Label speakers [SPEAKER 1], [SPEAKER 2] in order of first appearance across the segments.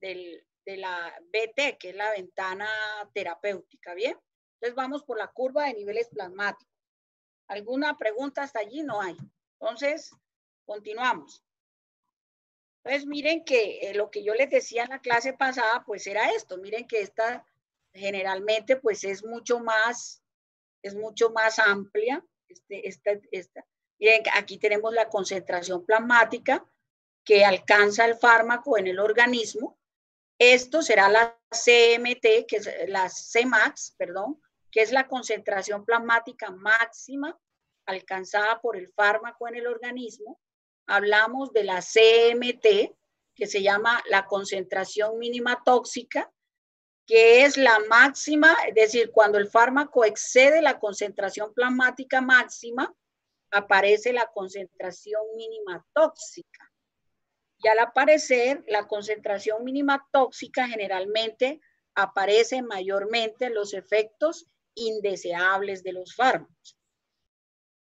[SPEAKER 1] de la BT, que es la ventana terapéutica, ¿bien? Entonces vamos por la curva de niveles plasmáticos. ¿Alguna pregunta hasta allí? No hay. Entonces, continuamos. Entonces, miren que lo que yo les decía en la clase pasada, pues era esto. Miren que esta generalmente, pues es mucho más amplia. Miren, aquí tenemos la concentración plasmática que alcanza el fármaco en el organismo. Esto será la CMT, que es la Cmax, perdón, que es la concentración plasmática máxima alcanzada por el fármaco en el organismo. Hablamos de la CMT, que se llama la concentración mínima tóxica, que es la máxima, es decir, cuando el fármaco excede la concentración plasmática máxima, aparece la concentración mínima tóxica. Y al aparecer la concentración mínima tóxica, generalmente aparece mayormente los efectos indeseables de los fármacos.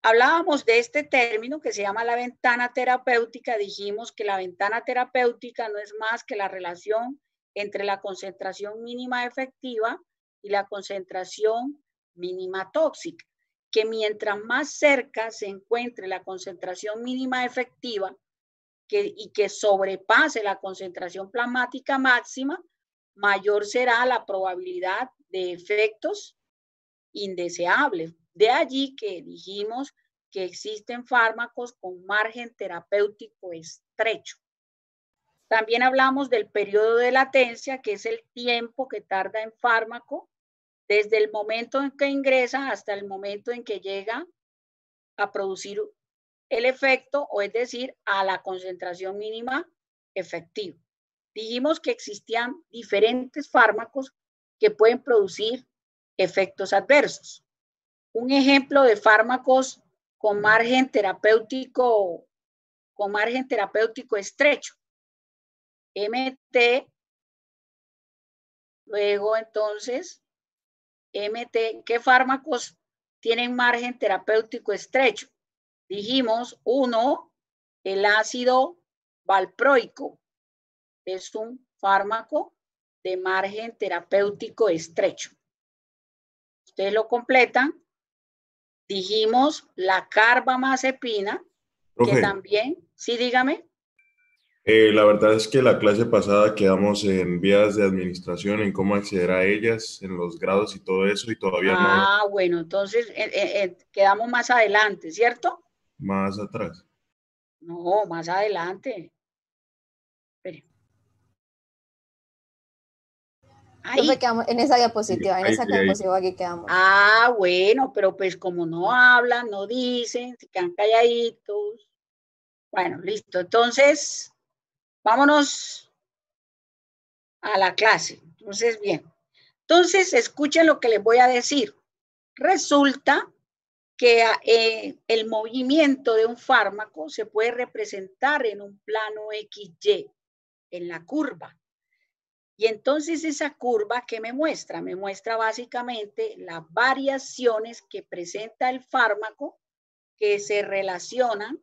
[SPEAKER 1] Hablábamos de este término que se llama la ventana terapéutica. Dijimos que la ventana terapéutica no es más que la relación entre la concentración mínima efectiva y la concentración mínima tóxica, que mientras más cerca se encuentre la concentración mínima efectiva y que sobrepase la concentración plasmática máxima, mayor será la probabilidad de efectos indeseables. De allí que dijimos que existen fármacos con margen terapéutico estrecho. También hablamos del periodo de latencia, que es el tiempo que tarda en fármaco desde el momento en que ingresa hasta el momento en que llega a producir el efecto, o es decir, a la concentración mínima efectiva. Dijimos que existían diferentes fármacos que pueden producir efectos adversos. Un ejemplo de fármacos con margen terapéutico estrecho. MT, luego entonces, MT, ¿qué fármacos tienen margen terapéutico estrecho? Dijimos, uno, el ácido valproico, es un fármaco de margen terapéutico estrecho. Ustedes lo completan. Dijimos la carbamazepina, que también, sí, dígame.
[SPEAKER 2] La verdad es que la clase pasada quedamos en vías de administración, en cómo acceder a ellas, en los grados y todo eso, y todavía no.
[SPEAKER 1] Bueno, entonces quedamos más adelante, ¿cierto?
[SPEAKER 2] Más atrás.
[SPEAKER 1] No, más adelante. Espere.
[SPEAKER 3] Ahí. Quedamos en esa diapositiva,
[SPEAKER 2] ahí.
[SPEAKER 3] Aquí quedamos.
[SPEAKER 1] Bueno, pero pues como no hablan, no dicen, se quedan calladitos. Bueno, listo. Entonces, vámonos a la clase. Entonces, bien. Entonces, escuchen lo que les voy a decir. Resulta que el movimiento de un fármaco se puede representar en un plano XY, en la curva. Y entonces esa curva, ¿qué me muestra? Me muestra básicamente las variaciones que presenta el fármaco que se relacionan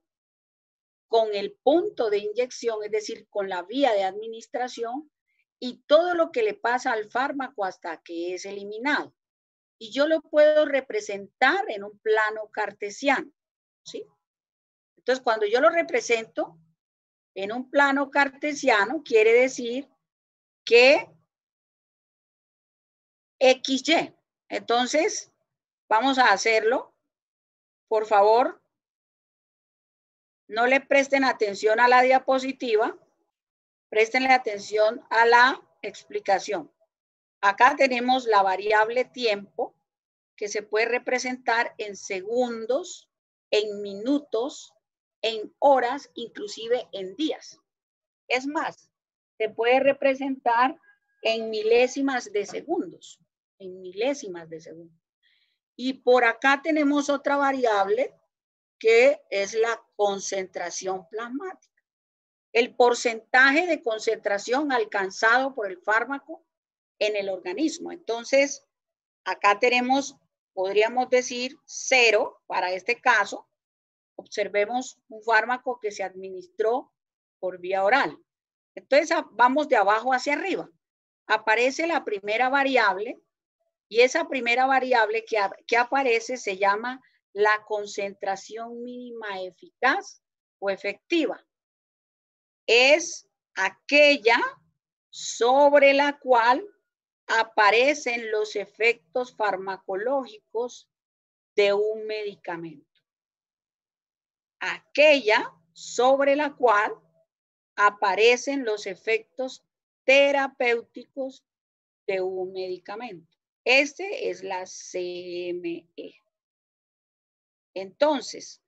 [SPEAKER 1] con el punto de inyección, es decir, con la vía de administración y todo lo que le pasa al fármaco hasta que es eliminado. Y yo lo puedo representar en un plano cartesiano, ¿sí? Entonces, cuando yo lo represento en un plano cartesiano, quiere decir que XY. Entonces, vamos a hacerlo. Por favor, no le presten atención a la diapositiva, prestenle atención a la explicación. Acá tenemos la variable tiempo, que se puede representar en segundos, en minutos, en horas, inclusive en días. Es más, se puede representar en milésimas de segundos, en milésimas de segundos. Y por acá tenemos otra variable que es la concentración plasmática. El porcentaje de concentración alcanzado por el fármaco en el organismo. Entonces, acá tenemos, podríamos decir, 0 para este caso. Observemos un fármaco que se administró por vía oral. Entonces vamos de abajo hacia arriba. Aparece la primera variable y esa primera variable que aparece se llama la concentración mínima eficaz o efectiva. Es aquella sobre la cual aparecen los efectos farmacológicos de un medicamento. Aquella sobre la cual aparecen los efectos terapéuticos de un medicamento. Este es la CME. Entonces,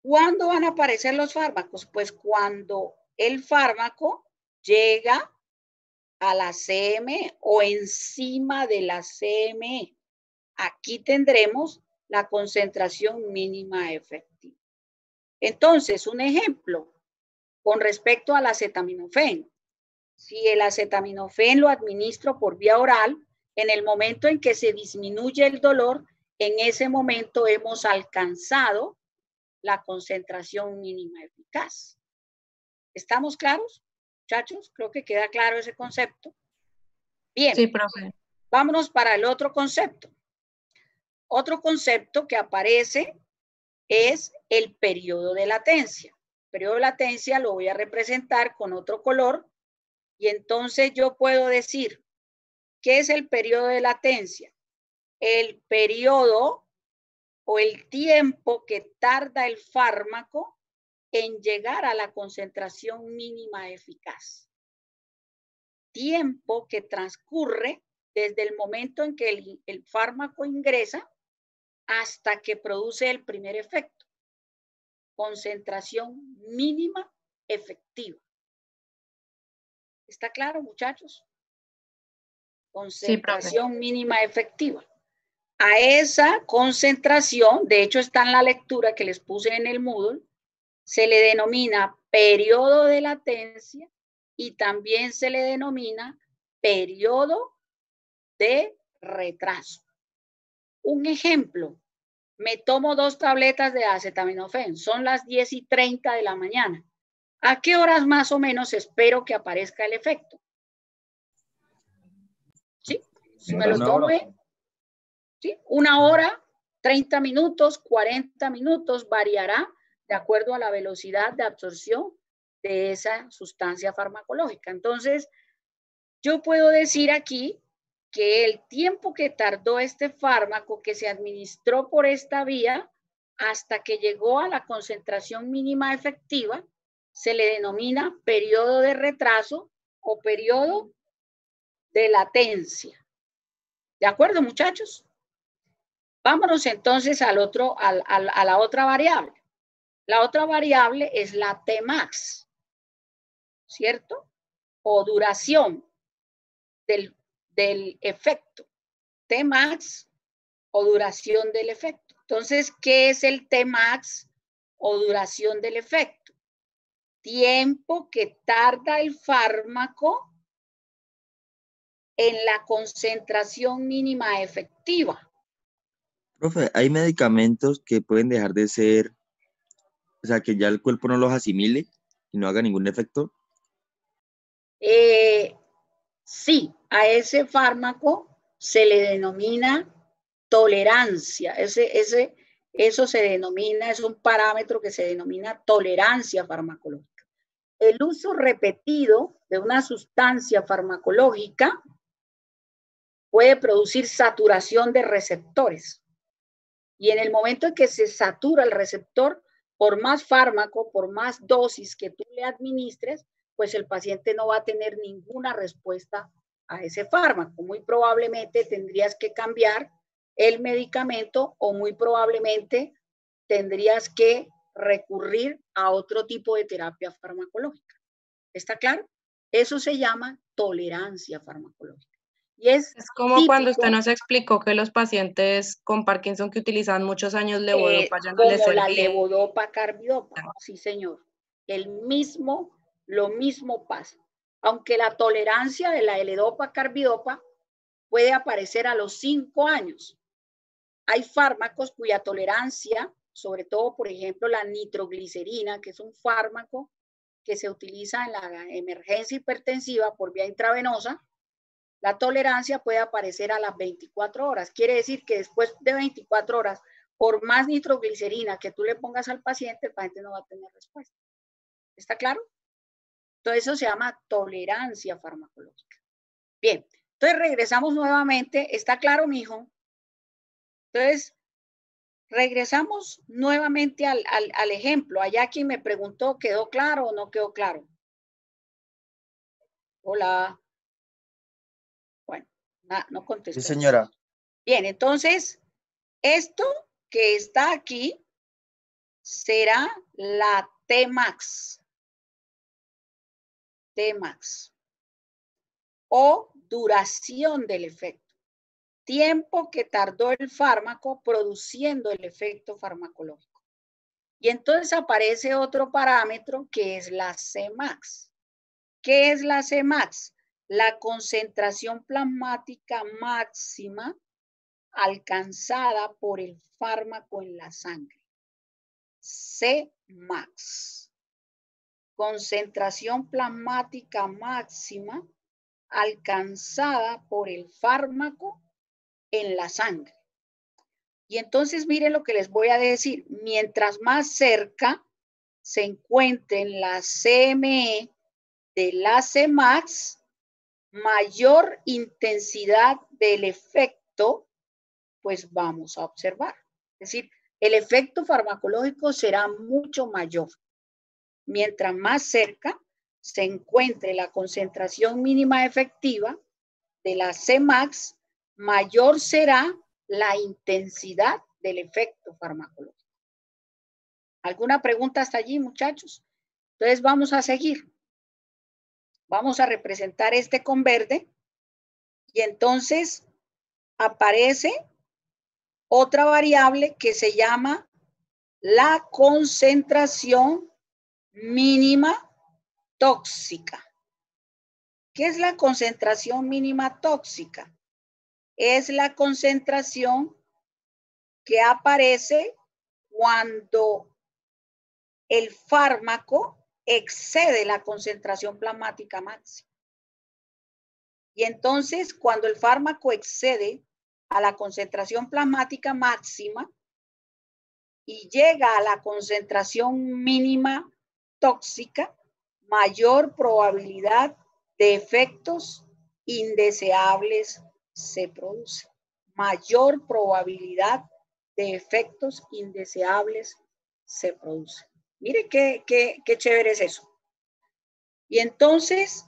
[SPEAKER 1] ¿cuándo van a aparecer los fármacos? Pues cuando el fármaco llega a la CME o encima de la CME. Aquí tendremos la concentración mínima efectiva. Entonces, un ejemplo con respecto al acetaminofén. Si el acetaminofén lo administro por vía oral, en el momento en que se disminuye el dolor, en ese momento hemos alcanzado la concentración mínima eficaz. ¿Estamos claros, muchachos? Creo que queda claro ese concepto. Bien.
[SPEAKER 4] Sí, profe.
[SPEAKER 1] Vámonos para el otro concepto. Otro concepto que aparece es el periodo de latencia. El periodo de latencia lo voy a representar con otro color y entonces yo puedo decir, ¿qué es el periodo de latencia? El periodo o el tiempo que tarda el fármaco en llegar a la concentración mínima eficaz. Tiempo que transcurre desde el momento en que el fármaco ingresa hasta que produce el primer efecto. Concentración mínima efectiva. ¿Está claro, muchachos? Concentración mínima efectiva. A esa concentración, de hecho está en la lectura que les puse en el Moodle, se le denomina periodo de latencia y también se le denomina periodo de retraso. Un ejemplo, me tomo 2 tabletas de acetaminofén, son las 10:30 de la mañana. ¿A qué horas más o menos espero que aparezca el efecto? ¿Sí? Si me lo tomo, ¿sí? 1 hora, 30 minutos, 40 minutos, variará de acuerdo a la velocidad de absorción de esa sustancia farmacológica. Entonces, yo puedo decir aquí que el tiempo que tardó este fármaco que se administró por esta vía hasta que llegó a la concentración mínima efectiva se le denomina periodo de retraso o periodo de latencia. ¿De acuerdo, muchachos? Vámonos entonces a la otra variable. La otra variable es la Tmax, ¿cierto? O duración del efecto. Tmax o duración del efecto. Entonces, ¿qué es el Tmax o duración del efecto? Tiempo que tarda el fármaco en la concentración mínima efectiva.
[SPEAKER 5] Profe, hay medicamentos que pueden dejar de ser, o sea, que ya el cuerpo no los asimile y no haga ningún efecto.
[SPEAKER 1] Sí, a ese fármaco se le denomina tolerancia. Eso se denomina, es un parámetro que se denomina tolerancia farmacológica. El uso repetido de una sustancia farmacológica puede producir saturación de receptores. Y en el momento en que se satura el receptor, por más fármaco, por más dosis que tú le administres, pues el paciente no va a tener ninguna respuesta a ese fármaco. Muy probablemente tendrías que cambiar el medicamento o muy probablemente tendrías que recurrir a otro tipo de terapia farmacológica. ¿Está claro? Eso se llama tolerancia farmacológica. Y es
[SPEAKER 4] como típico, cuando usted nos explicó que los pacientes con Parkinson que utilizan muchos años levodopa ya no les servía.
[SPEAKER 1] La levodopa carbidopa, sí señor. Lo mismo pasa. Aunque la tolerancia de la L-dopa carbidopa puede aparecer a los 5 años. Hay fármacos cuya tolerancia, sobre todo, por ejemplo, la nitroglicerina, que es un fármaco que se utiliza en la emergencia hipertensiva por vía intravenosa, la tolerancia puede aparecer a las 24 horas. Quiere decir que después de 24 horas, por más nitroglicerina que tú le pongas al paciente, el paciente no va a tener respuesta. ¿Está claro? Entonces eso se llama tolerancia farmacológica. Bien, entonces regresamos nuevamente. ¿Está claro, mijo? Entonces, regresamos nuevamente al ejemplo. Allá quien me preguntó, ¿quedó claro o no quedó claro? Hola. Bueno, no contestó.
[SPEAKER 5] Sí, señora.
[SPEAKER 1] Bien, entonces, esto que está aquí será la Tmax. Tmax. O duración del efecto. Tiempo que tardó el fármaco produciendo el efecto farmacológico. Y entonces aparece otro parámetro que es la Cmax. ¿Qué es la Cmax? La concentración plasmática máxima alcanzada por el fármaco en la sangre. Cmax. Concentración plasmática máxima alcanzada por el fármaco en la sangre. Y entonces miren lo que les voy a decir. Mientras más cerca se encuentren la CME de la Cmax, mayor intensidad del efecto, pues vamos a observar. Es decir, el efecto farmacológico será mucho mayor. Mientras más cerca se encuentre la concentración mínima efectiva de la Cmax, mayor será la intensidad del efecto farmacológico. ¿Alguna pregunta hasta allí, muchachos? Entonces vamos a seguir. Vamos a representar este con verde y entonces aparece otra variable que se llama la concentración mínima tóxica. ¿Qué es la concentración mínima tóxica? Es la concentración que aparece cuando el fármaco excede la concentración plasmática máxima. Y entonces, cuando el fármaco excede a la concentración plasmática máxima y llega a la concentración mínima tóxica, mayor probabilidad de efectos indeseables se produce. Mayor probabilidad de efectos indeseables se produce. Mire qué chévere es eso. Y entonces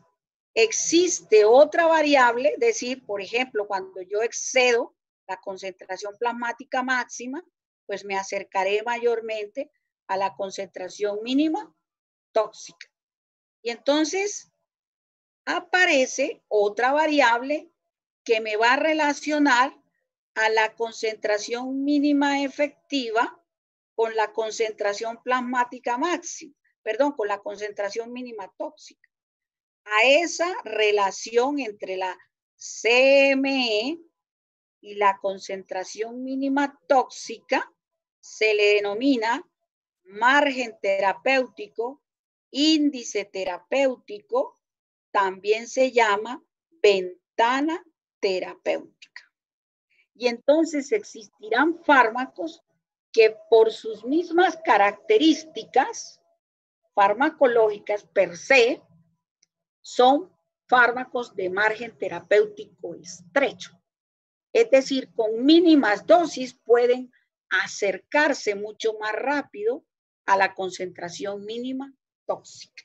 [SPEAKER 1] existe otra variable, es decir, por ejemplo, cuando yo excedo la concentración plasmática máxima, pues me acercaré mayormente a la concentración mínima tóxica. Y entonces aparece otra variable que me va a relacionar a la concentración mínima efectiva con la concentración plasmática máxima, perdón, con la concentración mínima tóxica. A esa relación entre la CME y la concentración mínima tóxica se le denomina margen terapéutico, índice terapéutico, también se llama ventana terapéutica. Y entonces existirán fármacos que por sus mismas características farmacológicas per se son fármacos de margen terapéutico estrecho. Es decir, con mínimas dosis pueden acercarse mucho más rápido a la concentración mínima tóxica.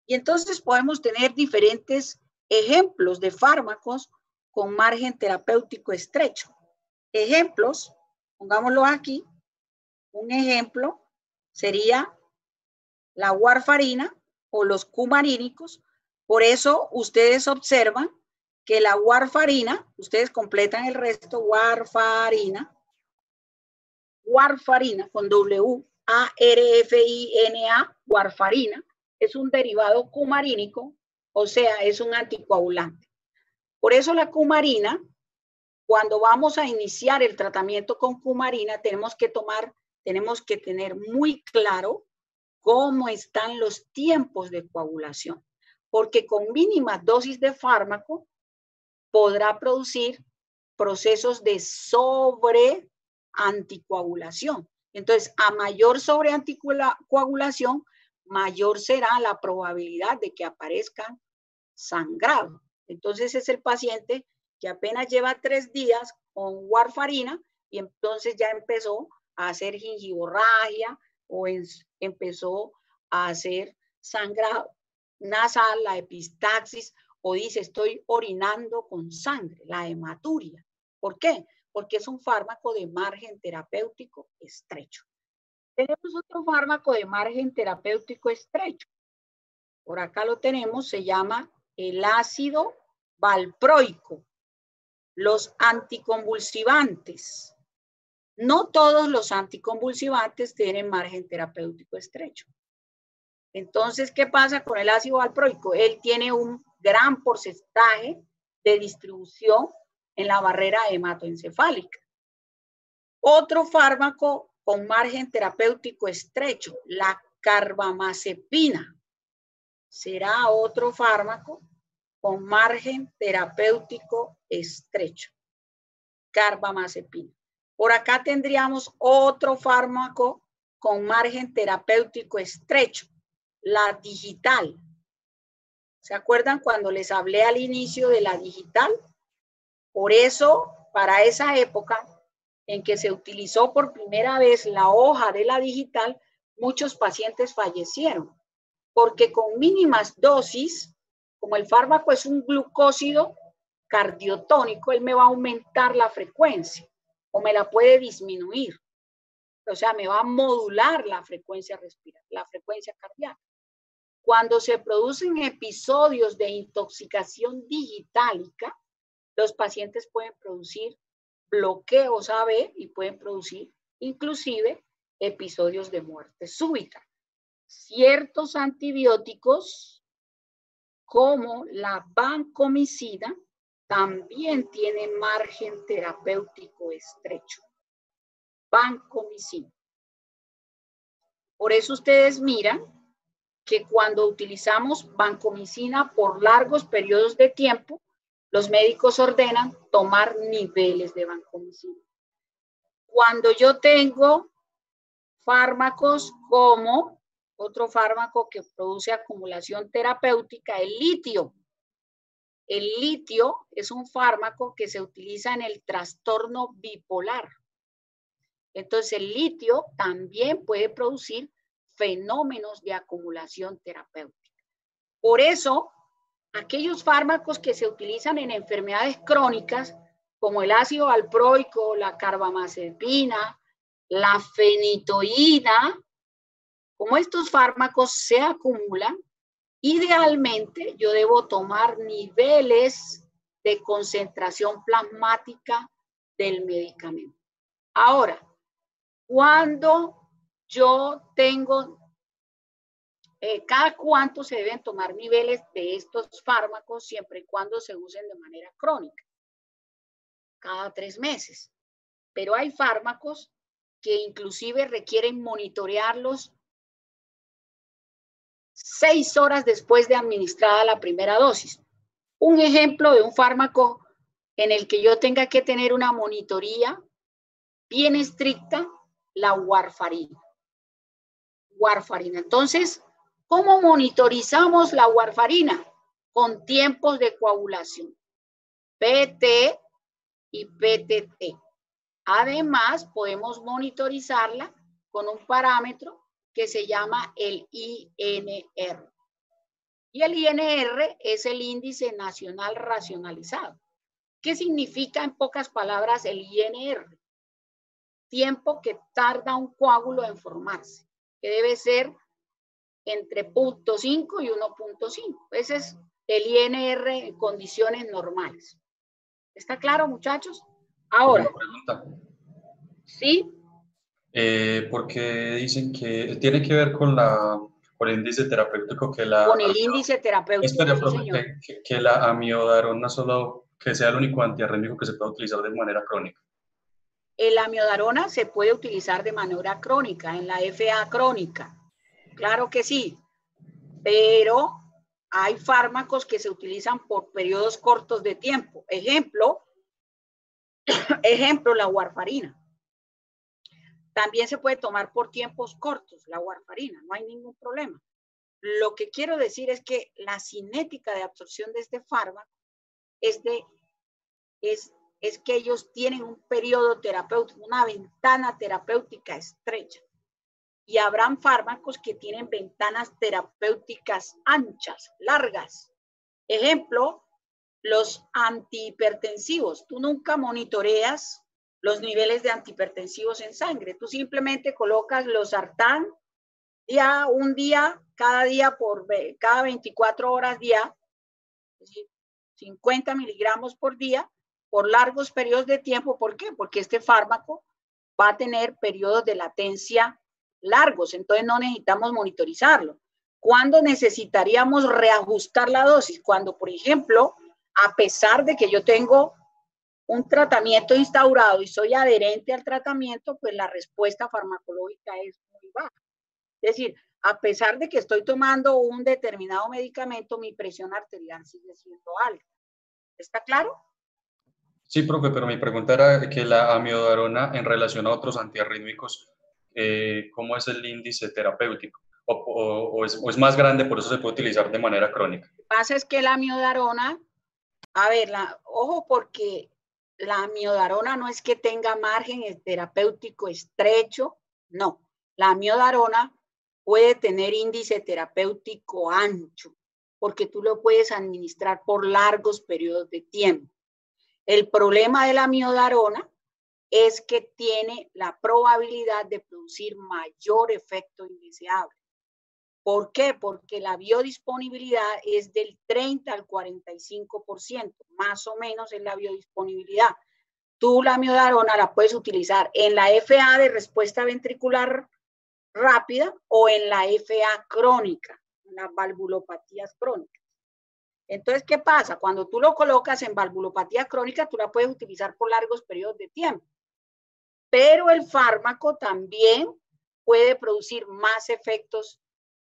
[SPEAKER 1] Y entonces podemos tener diferentes ejemplos de fármacos con margen terapéutico estrecho. Ejemplos, pongámoslo aquí, un ejemplo sería la warfarina o los cumarínicos. Por eso ustedes observan que la warfarina, ustedes completan el resto, warfarina con W-A-R-F-I-N-A, warfarina, es un derivado cumarínico, o sea, es un anticoagulante. Por eso la cumarina, cuando vamos a iniciar el tratamiento con cumarina, tenemos que tener muy claro cómo están los tiempos de coagulación, porque con mínimas dosis de fármaco podrá producir procesos de sobreanticoagulación. Entonces, a mayor sobreanticoagulación, mayor será la probabilidad de que aparezcan sangrado. Entonces, es el paciente que apenas lleva 3 días con warfarina y entonces ya empezó a hacer gingivorragia o empezó a hacer sangrado nasal, la epistaxis, o dice estoy orinando con sangre, la hematuria. ¿Por qué? Porque es un fármaco de margen terapéutico estrecho. Tenemos otro fármaco de margen terapéutico estrecho. Por acá lo tenemos, se llama el ácido valproico. Los anticonvulsivantes. No todos los anticonvulsivantes tienen margen terapéutico estrecho. Entonces, ¿qué pasa con el ácido valproico? Él tiene un gran porcentaje de distribución en la barrera hematoencefálica. Otro fármaco con margen terapéutico estrecho, la carbamazepina, será otro fármaco con margen terapéutico estrecho. Carbamazepina. Por acá tendríamos otro fármaco con margen terapéutico estrecho, la digital. ¿Se acuerdan cuando les hablé al inicio de la digital? Por eso, para esa época en que se utilizó por primera vez la hoja de la digital, muchos pacientes fallecieron, porque con mínimas dosis, como el fármaco es un glucósido cardiotónico, él me va a aumentar la frecuencia o me la puede disminuir. O sea, me va a modular la frecuencia respiratoria, la frecuencia cardíaca. Cuando se producen episodios de intoxicación digitálica, los pacientes pueden producir bloqueos AB y pueden producir inclusive episodios de muerte súbita. Ciertos antibióticos como la vancomicina también tienen margen terapéutico estrecho. Vancomicina. Por eso ustedes miran que cuando utilizamos vancomicina por largos periodos de tiempo, los médicos ordenan tomar niveles de vancomicina. Cuando yo tengo fármacos como otro fármaco que produce acumulación terapéutica, el litio. El litio es un fármaco que se utiliza en el trastorno bipolar. Entonces, el litio también puede producir fenómenos de acumulación terapéutica. Por eso, aquellos fármacos que se utilizan en enfermedades crónicas, como el ácido valproico, la carbamazepina, la fenitoína, como estos fármacos se acumulan, idealmente yo debo tomar niveles de concentración plasmática del medicamento. Ahora, cuando yo tengo, cada cuánto se deben tomar niveles de estos fármacos siempre y cuando se usen de manera crónica. Cada 3 meses. Pero hay fármacos que inclusive requieren monitorearlos 6 horas después de administrada la primera dosis. Un ejemplo de un fármaco en el que yo tenga que tener una monitoría bien estricta, la warfarina. Entonces, ¿cómo monitorizamos la warfarina? Con tiempos de coagulación, PT y PTT. Además, podemos monitorizarla con un parámetro que se llama el INR. Y el INR es el índice nacional racionalizado. ¿Qué significa en pocas palabras el INR? Tiempo que tarda un coágulo en formarse, que debe ser entre 0.5 y 1.5. Ese es el INR en condiciones normales. ¿Está claro, muchachos? Ahora.
[SPEAKER 6] Una pregunta.
[SPEAKER 1] ¿Sí?
[SPEAKER 6] Porque dicen que tiene que ver con el índice terapéutico que la...
[SPEAKER 1] Con el índice terapéutico,
[SPEAKER 6] espera,
[SPEAKER 1] sí,
[SPEAKER 6] profe,
[SPEAKER 1] señor.
[SPEAKER 6] que la amiodarona solo, que sea el único antiarrítmico que se pueda utilizar de manera crónica.
[SPEAKER 1] La amiodarona se puede utilizar de manera crónica, en la FA crónica. claro que sí, pero hay fármacos que se utilizan por periodos cortos de tiempo. Ejemplo, la warfarina. También se puede tomar por tiempos cortos, la warfarina, no hay ningún problema. Lo que quiero decir es que la cinética de absorción de este fármaco es que ellos tienen un periodo terapéutico, una ventana terapéutica estrecha. Y habrán fármacos que tienen ventanas terapéuticas anchas, largas. Ejemplo, los antihipertensivos. Tú nunca monitoreas los niveles de antihipertensivos en sangre. Tú simplemente colocas los sartán un día, cada 24 horas día, es decir, 50 miligramos por día, por largos periodos de tiempo. ¿Por qué? Porque este fármaco va a tener periodos de latencia largos, entonces no necesitamos monitorizarlo. ¿Cuándo necesitaríamos reajustar la dosis? Cuando, por ejemplo, a pesar de que yo tengo un tratamiento instaurado y soy adherente al tratamiento, pues la respuesta farmacológica es muy baja. Es decir, a pesar de que estoy tomando un determinado medicamento, mi presión arterial sigue siendo alta. ¿Está claro?
[SPEAKER 6] Sí, profe, pero mi pregunta era que la amiodarona en relación a otros antiarrítmicos, ¿cómo es el índice terapéutico? ¿O es más grande, por eso se puede utilizar de manera crónica?
[SPEAKER 1] Lo que pasa es que la amiodarona, ojo, porque la amiodarona no es que tenga margen terapéutico estrecho, no. La amiodarona puede tener índice terapéutico ancho, porque tú lo puedes administrar por largos periodos de tiempo. El problema de la amiodarona es que tiene la probabilidad de producir mayor efecto indeseable. ¿Por qué? Porque la biodisponibilidad es del 30 al 45%, más o menos es la biodisponibilidad. Tú la amiodarona la puedes utilizar en la FA de respuesta ventricular rápida o en la FA crónica, en las valvulopatías crónicas. Entonces, ¿qué pasa? Cuando tú lo colocas en valvulopatía crónica, tú la puedes utilizar por largos periodos de tiempo. Pero el fármaco también puede producir más efectos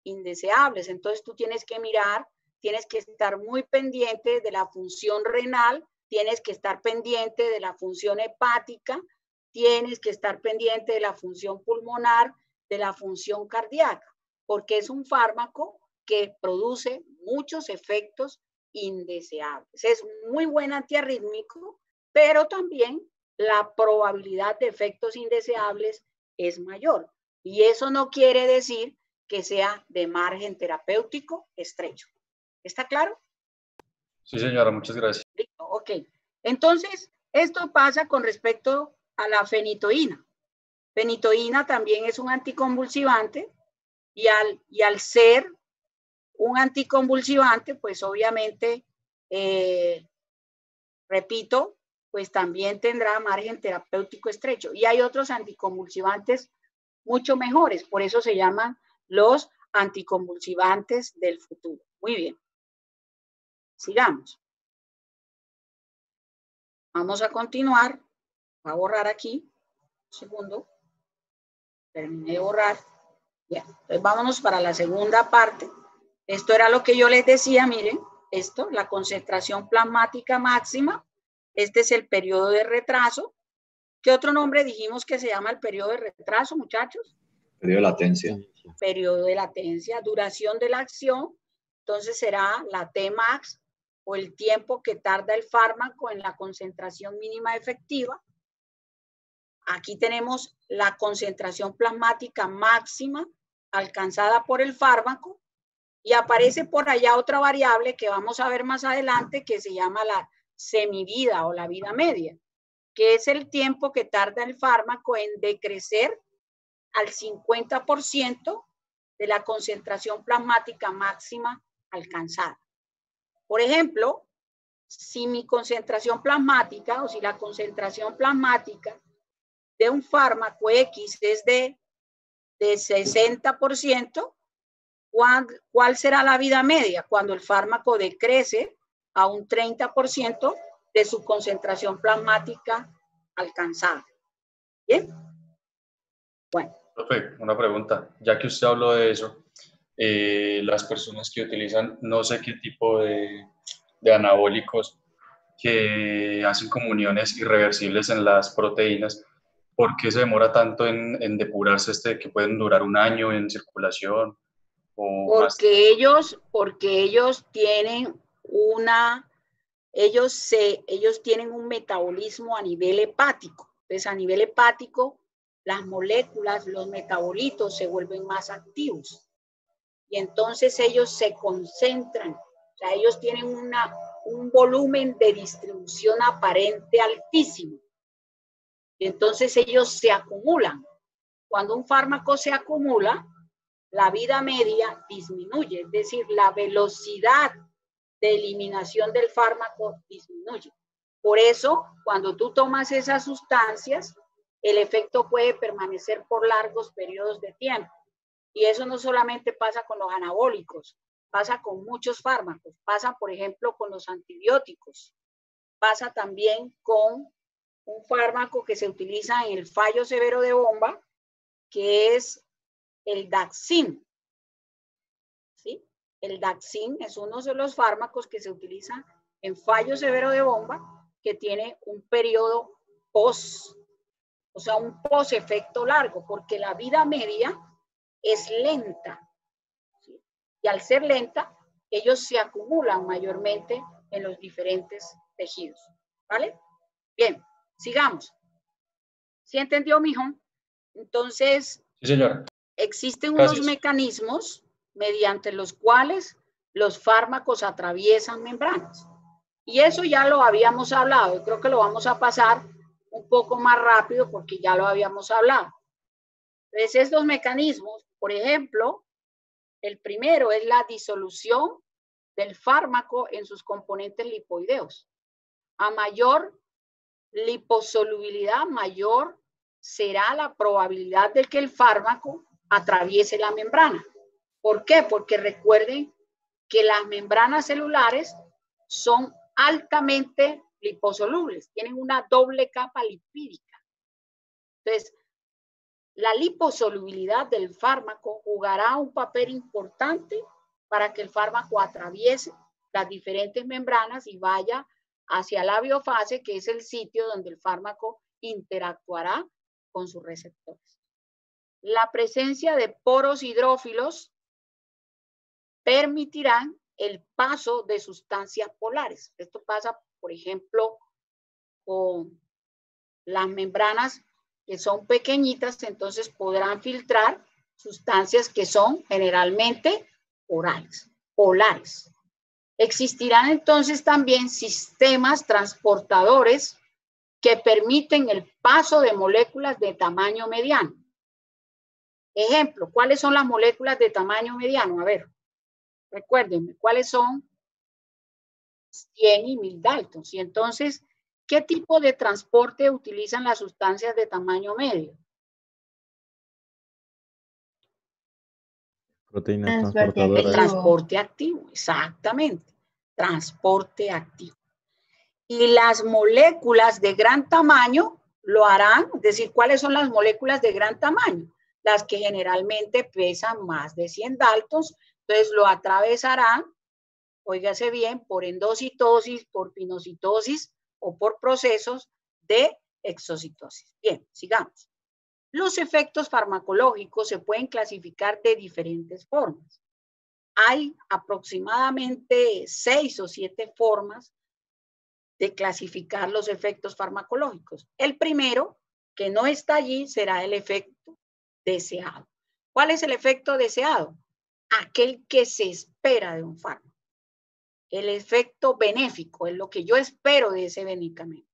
[SPEAKER 1] indeseables. Entonces, tú tienes que mirar, tienes que estar muy pendiente de la función renal, tienes que estar pendiente de la función hepática, tienes que estar pendiente de la función pulmonar, de la función cardíaca, porque es un fármaco que produce muchos efectos indeseables. Es muy buen antiarrítmico, pero también la probabilidad de efectos indeseables es mayor. Y eso no quiere decir que sea de margen terapéutico estrecho. ¿Está claro?
[SPEAKER 6] Sí, señora, muchas gracias.
[SPEAKER 1] Listo, ok. Entonces, esto pasa con respecto a la fenitoína. Fenitoína también es un anticonvulsivante y al ser un anticonvulsivante, pues obviamente, repito, pues también tendrá margen terapéutico estrecho. Y hay otros anticonvulsivantes mucho mejores, por eso se llaman los anticonvulsivantes del futuro. Muy bien. Sigamos. Vamos a continuar. Voy a borrar aquí. Un segundo. Terminé de borrar. Bien. Entonces vámonos para la segunda parte. Esto era lo que yo les decía, miren, esto, la concentración plasmática máxima. Este es el periodo de retraso. ¿Qué otro nombre dijimos que se llama el periodo de retraso, muchachos?
[SPEAKER 7] Periodo de latencia.
[SPEAKER 1] Periodo de latencia, duración de la acción. Entonces será la Tmax o el tiempo que tarda el fármaco en la concentración mínima efectiva. Aquí tenemos la concentración plasmática máxima alcanzada por el fármaco y aparece por allá otra variable que vamos a ver más adelante que se llama la semivida o la vida media, que es el tiempo que tarda el fármaco en decrecer al 50% de la concentración plasmática máxima alcanzada. Por ejemplo, si mi concentración plasmática o si la concentración plasmática de un fármaco X es de 60%, ¿cuál será la vida media? Cuando el fármaco decrece a un 30% de su concentración plasmática alcanzada. ¿Bien? Bueno.
[SPEAKER 6] Profe, una pregunta. Ya que usted habló de eso, las personas que utilizan no sé qué tipo de anabólicos que hacen comuniones irreversibles en las proteínas, ¿por qué se demora tanto en depurarse que pueden durar un año en circulación o más?
[SPEAKER 1] Porque ellos tienen ellos tienen un metabolismo a nivel hepático. Entonces, a nivel hepático, las moléculas, los metabolitos se vuelven más activos. Y entonces ellos se concentran. O sea, ellos tienen un volumen de distribución aparente altísimo. Y entonces ellos se acumulan. Cuando un fármaco se acumula, la vida media disminuye, es decir, la velocidad de eliminación del fármaco disminuye. Por eso, cuando tú tomas esas sustancias, el efecto puede permanecer por largos periodos de tiempo. Y eso no solamente pasa con los anabólicos, pasa con muchos fármacos, pasa, por ejemplo, con los antibióticos, pasa también con un fármaco que se utiliza en el fallo severo de bomba, que es el Daxin. ¿Sí? El Daxin es uno de los fármacos que se utiliza en fallo severo de bomba, que tiene un periodo o sea, un efecto largo, porque la vida media es lenta. ¿Sí? Y al ser lenta, ellos se acumulan mayormente en los diferentes tejidos. ¿Vale? Bien, sigamos. ¿Sí entendió, mijo? Entonces,
[SPEAKER 6] Sí, señora.
[SPEAKER 1] Existen
[SPEAKER 6] Gracias.
[SPEAKER 1] unos mecanismos mediante los cuales los fármacos atraviesan membranas. Y eso ya lo habíamos hablado. Yo creo que lo vamos a pasar un poco más rápido porque ya lo habíamos hablado. Entonces, estos mecanismos, por ejemplo, el primero es la disolución del fármaco en sus componentes lipoideos. A mayor liposolubilidad, mayor será la probabilidad de que el fármaco atraviese la membrana. ¿Por qué? Porque recuerden que las membranas celulares son altamente liposolubles, tienen una doble capa lipídica. Entonces, la liposolubilidad del fármaco jugará un papel importante para que el fármaco atraviese las diferentes membranas y vaya hacia la biofase, que es el sitio donde el fármaco interactuará con sus receptores. La presencia de poros hidrófilos permitirán el paso de sustancias polares. Esto pasa, por ejemplo, con las membranas que son pequeñitas, entonces podrán filtrar sustancias que son generalmente polares. Existirán entonces también sistemas transportadores que permiten el paso de moléculas de tamaño mediano. Ejemplo, ¿cuáles son las moléculas de tamaño mediano? A ver, recuérdenme, ¿cuáles son? 100 y 1000 Daltons. Y entonces, ¿qué tipo de transporte utilizan las sustancias de tamaño medio?
[SPEAKER 7] Proteínas transportadoras.
[SPEAKER 1] El transporte activo, exactamente. Transporte activo. Y las moléculas de gran tamaño lo harán, es decir, ¿cuáles son las moléculas de gran tamaño? Las que generalmente pesan más de 100 Daltons, entonces lo atravesarán, óigase bien, por endocitosis, por pinocitosis o por procesos de exocitosis. Bien, sigamos. Los efectos farmacológicos se pueden clasificar de diferentes formas. Hay aproximadamente 6 o 7 formas de clasificar los efectos farmacológicos. El primero, que no está allí, será el efecto deseado. ¿Cuál es el efecto deseado? Aquel que se espera de un fármaco. El efecto benéfico es lo que yo espero de ese medicamento.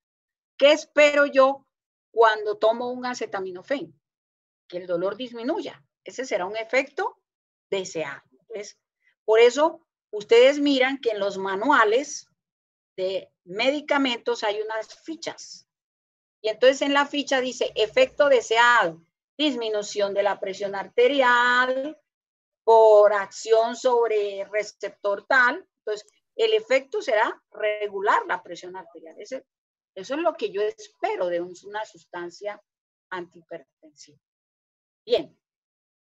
[SPEAKER 1] ¿Qué espero yo cuando tomo un acetaminofén? Que el dolor disminuya. Ese será un efecto deseado. Entonces, por eso, ustedes miran que en los manuales de medicamentos hay unas fichas. Y entonces en la ficha dice efecto deseado, disminución de la presión arterial por acción sobre receptor tal. Entonces, el efecto será regular la presión arterial. Eso es lo que yo espero de una sustancia antihipertensiva. Bien,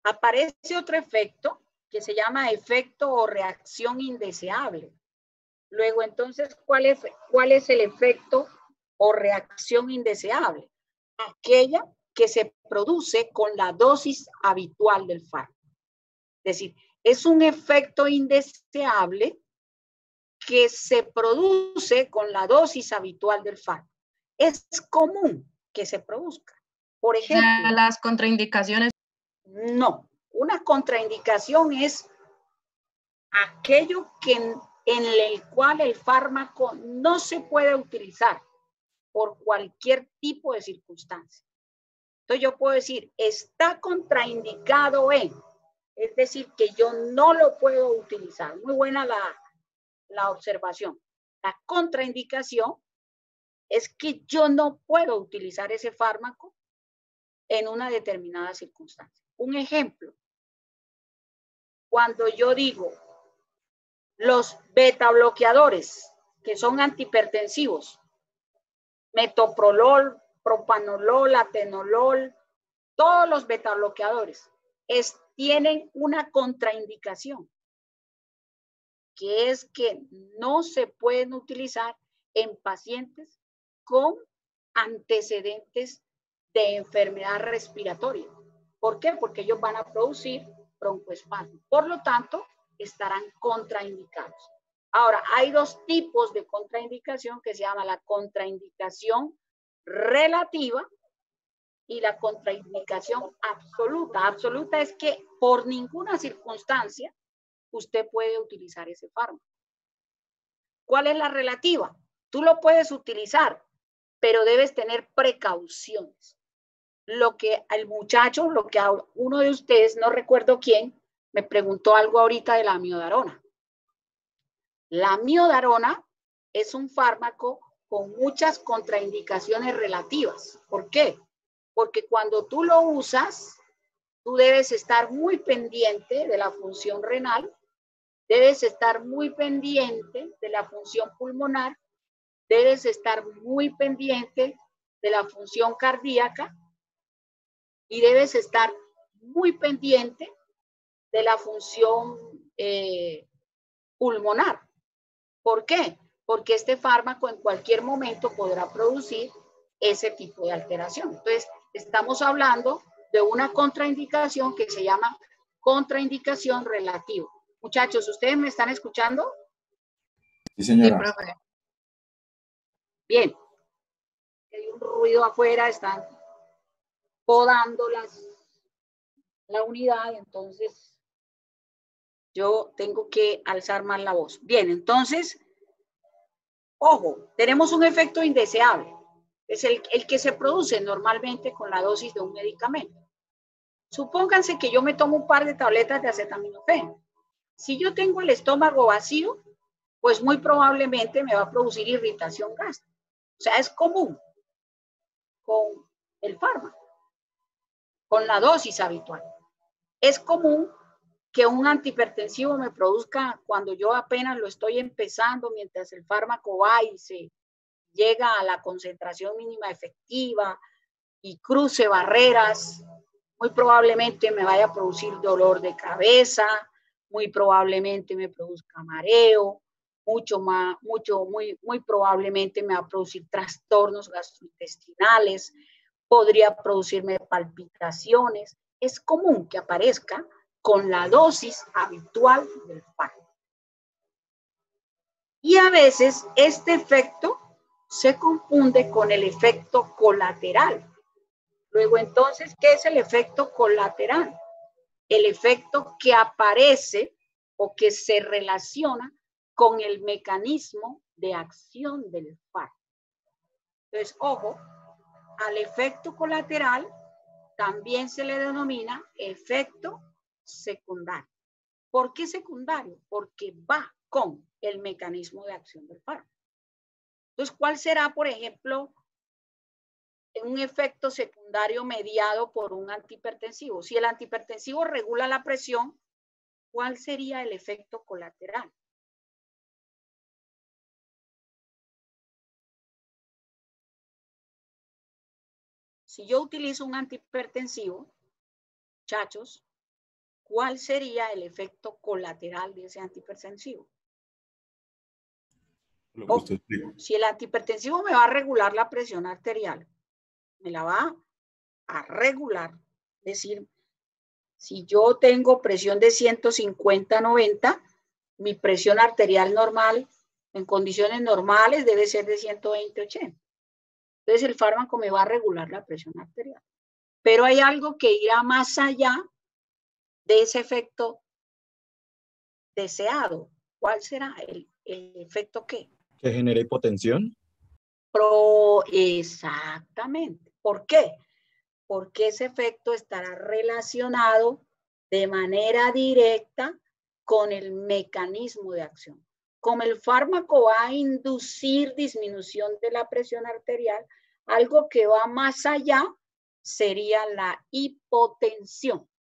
[SPEAKER 1] aparece otro efecto que se llama efecto o reacción indeseable. Luego, entonces, ¿cuál es el efecto o reacción indeseable? Aquella que se produce con la dosis habitual del fármaco. Es decir, es un efecto indeseable que se produce con la dosis habitual del fármaco. Es común que se produzca. Por ejemplo,
[SPEAKER 4] las contraindicaciones.
[SPEAKER 1] No, una contraindicación es aquello en el cual el fármaco no se puede utilizar por cualquier tipo de circunstancia. Entonces yo puedo decir, está contraindicado es decir, que yo no lo puedo utilizar. Muy buena la observación. La contraindicación es que yo no puedo utilizar ese fármaco en una determinada circunstancia. Un ejemplo, cuando yo digo los beta bloqueadores, que son antihipertensivos, metoprolol, propanolol, atenolol, todos los beta bloqueadores tienen una contraindicación, que es que no se pueden utilizar en pacientes con antecedentes de enfermedad respiratoria. ¿Por qué? Porque ellos van a producir broncoespasmo. Por lo tanto, estarán contraindicados. Ahora, hay dos tipos de contraindicación que se llama la contraindicación relativa y la contraindicación absoluta. Absoluta es que por ninguna circunstancia usted puede utilizar ese fármaco. ¿Cuál es la relativa? Tú lo puedes utilizar, pero debes tener precauciones. Lo que al muchacho, lo que a uno de ustedes, no recuerdo quién, me preguntó algo ahorita de la amiodarona. La amiodarona es un fármaco con muchas contraindicaciones relativas. ¿Por qué? Porque cuando tú lo usas, tú debes estar muy pendiente de la función renal, debes estar muy pendiente de la función pulmonar, debes estar muy pendiente de la función cardíaca y debes estar muy pendiente de la función pulmonar. ¿Por qué? Porque este fármaco en cualquier momento podrá producir ese tipo de alteración. Entonces, estamos hablando de una contraindicación que se llama contraindicación relativa. Muchachos, ¿ustedes me están escuchando?
[SPEAKER 7] Sí, señora.
[SPEAKER 4] Sí, profe.
[SPEAKER 1] Bien. Hay un ruido afuera, están podando la unidad, entonces yo tengo que alzar más la voz. Bien, entonces, ojo, tenemos un efecto indeseable. Es el que se produce normalmente con la dosis de un medicamento. Supónganse que yo me tomo un par de tabletas de acetaminofén. Si yo tengo el estómago vacío, pues muy probablemente me va a producir irritación gástrica. O sea, es común con el fármaco, con la dosis habitual. Es común que un antihipertensivo me produzca cuando yo apenas lo estoy empezando, mientras el fármaco va y se llega a la concentración mínima efectiva y cruce barreras, muy probablemente me vaya a producir dolor de cabeza, muy probablemente me produzca mareo, muy probablemente me va a producir trastornos gastrointestinales, podría producirme palpitaciones. Es común que aparezca con la dosis habitual del fármaco. Y a veces este efecto se confunde con el efecto colateral. Luego, entonces, ¿qué es el efecto colateral? El efecto que aparece o que se relaciona con el mecanismo de acción del fármaco. Entonces, ojo, al efecto colateral también se le denomina efecto secundario. ¿Por qué secundario? Porque va con el mecanismo de acción del fármaco. Entonces, ¿cuál será, por ejemplo, un efecto secundario mediado por un antihipertensivo? Si el antihipertensivo regula la presión, ¿cuál sería el efecto colateral? Si yo utilizo un antihipertensivo, muchachos, ¿cuál sería el efecto colateral de ese antihipertensivo?
[SPEAKER 2] Lo que usted explicó.
[SPEAKER 1] Si el antihipertensivo me va a regular la presión arterial, me la va a regular. Es decir, si yo tengo presión de 150/90, mi presión arterial normal, en condiciones normales, debe ser de 120/80. Entonces el fármaco me va a regular la presión arterial. Pero hay algo que irá más allá de ese efecto deseado. ¿Cuál será el efecto qué?
[SPEAKER 8] ¿Que genere hipotensión?
[SPEAKER 1] Exactamente. ¿Por qué? Porque ese efecto estará relacionado de manera directa con el mecanismo de acción. Como el fármaco va a inducir disminución de la presión arterial, algo que va más allá sería la hipotensión.